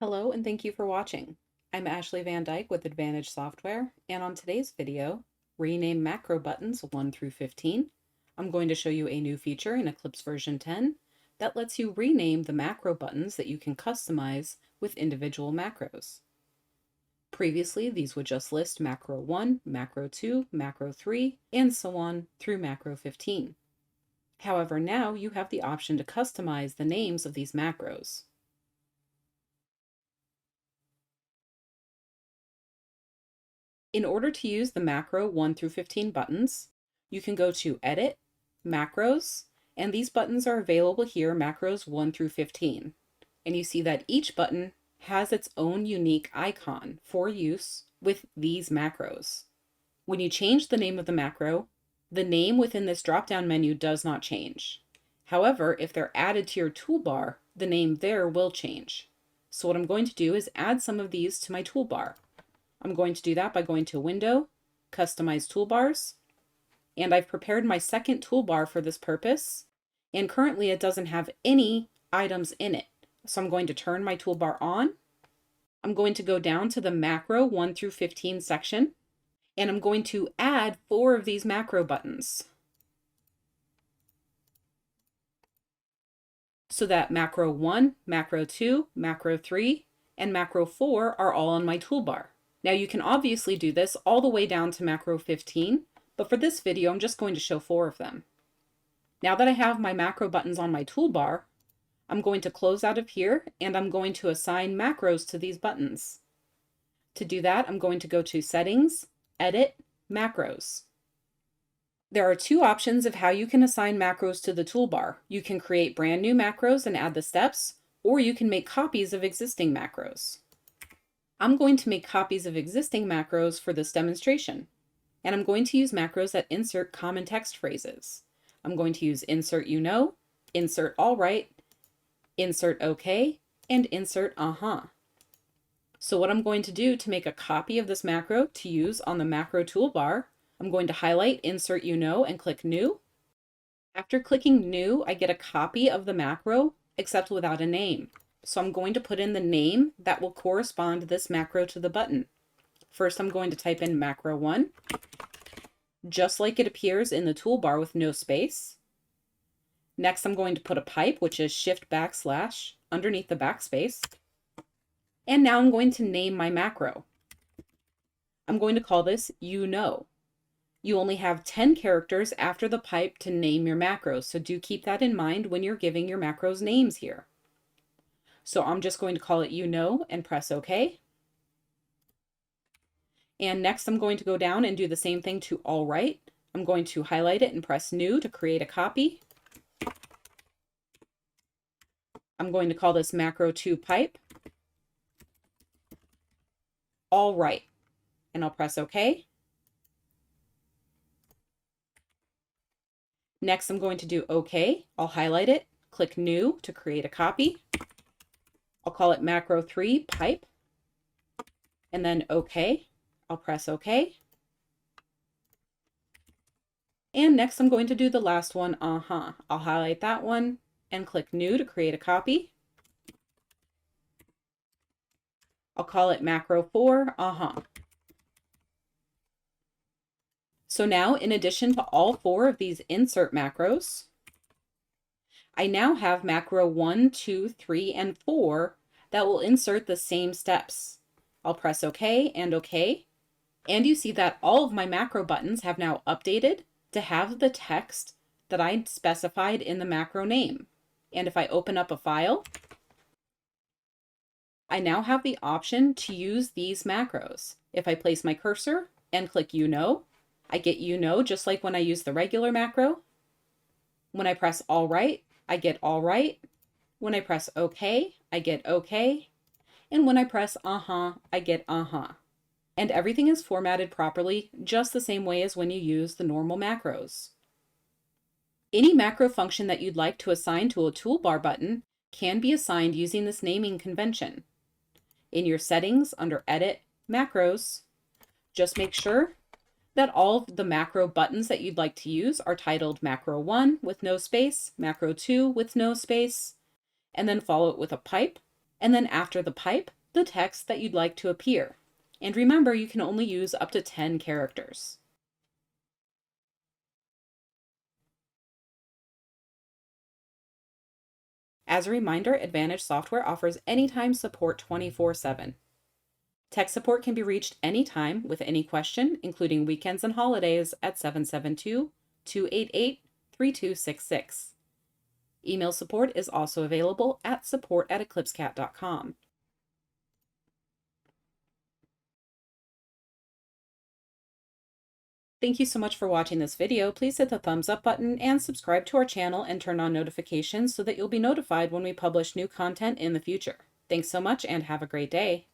Hello and thank you for watching. I'm Ashley Van Dyke with Advantage Software, and on today's video, rename macro buttons 1 through 15. I'm going to show you a new feature in Eclipse version 10 that lets you rename the macro buttons that you can customize with individual macros. Previously, these would just list macro 1, macro 2, macro 3, and so on through macro 15. However, now you have the option to customize the names of these macros. In order to use the macro 1 through 15 buttons, you can go to Edit, Macros, and these buttons are available here, macros 1 through 15. And you see that each button has its own unique icon for use with these macros. When you change the name of the macro, the name within this drop-down menu does not change. However, if they're added to your toolbar, the name there will change. So what I'm going to do is add some of these to my toolbar. I'm going to do that by going to Window, Customize Toolbars, and I've prepared my second toolbar for this purpose, and currently it doesn't have any items in it. So I'm going to turn my toolbar on. I'm going to go down to the macro 1 through 15 section, and I'm going to add 4 of these macro buttons. So that macro 1, macro 2, macro 3, and macro 4 are all on my toolbar. Now you can obviously do this all the way down to macro 15, but for this video, I'm just going to show 4 of them. Now that I have my macro buttons on my toolbar, I'm going to close out of here and I'm going to assign macros to these buttons. To do that, I'm going to go to Settings, Edit, Macros. There are 2 options of how you can assign macros to the toolbar. You can create brand new macros and add the steps, or you can make copies of existing macros. I'm going to make copies of existing macros for this demonstration, and I'm going to use macros that insert common text phrases. I'm going to use insert you know, insert all right, insert okay, and insert uh-huh. So what I'm going to do to make a copy of this macro to use on the macro toolbar, I'm going to highlight insert you know and click new. After clicking new, I get a copy of the macro, except without a name. So I'm going to put in the name that will correspond this macro to the button. First, I'm going to type in macro 1, just like it appears in the toolbar with no space. Next, I'm going to put a pipe, which is shift backslash underneath the backspace. And now I'm going to name my macro. I'm going to call this you know. You only have 10 characters after the pipe to name your macros, so do keep that in mind when you're giving your macros names here. So I'm just going to call it you know and press OK. And next I'm going to go down and do the same thing to all right. I'm going to highlight it and press new to create a copy. I'm going to call this macro 2 pipe. All right. And I'll press OK. Next I'm going to do OK. I'll highlight it, click new to create a copy. I'll call it macro 3 pipe, and then OK. I'll press OK. And next I'm going to do the last one, uh-huh. I'll highlight that one and click new to create a copy. I'll call it macro 4, uh-huh. So now, in addition to all 4 of these insert macros, I now have macro 1, 2, 3, and 4 that will insert the same steps. I'll press OK and OK. And you see that all of my macro buttons have now updated to have the text that I specified in the macro name. And if I open up a file, I now have the option to use these macros. If I place my cursor and click you know, I get you know just like when I use the regular macro. When I press all right, I get all right. When I press OK, I get OK. And when I press uh-huh, I get uh-huh. And everything is formatted properly, just the same way as when you use the normal macros. Any macro function that you'd like to assign to a toolbar button can be assigned using this naming convention. In your settings under Edit, Macros, just make sure that all of the macro buttons that you'd like to use are titled macro 1 with no space, macro 2 with no space, and then follow it with a pipe, And then after the pipe, the text that you'd like to appear. And remember, you can only use up to 10 characters. As a reminder, Advantage Software offers anytime support 24/7. Tech support can be reached anytime with any question, including weekends and holidays, at 772-288-3266. Email support is also available at support@eclipsecat.com. Thank you so much for watching this video. Please hit the thumbs up button and subscribe to our channel and turn on notifications so that you'll be notified when we publish new content in the future. Thanks so much and have a great day.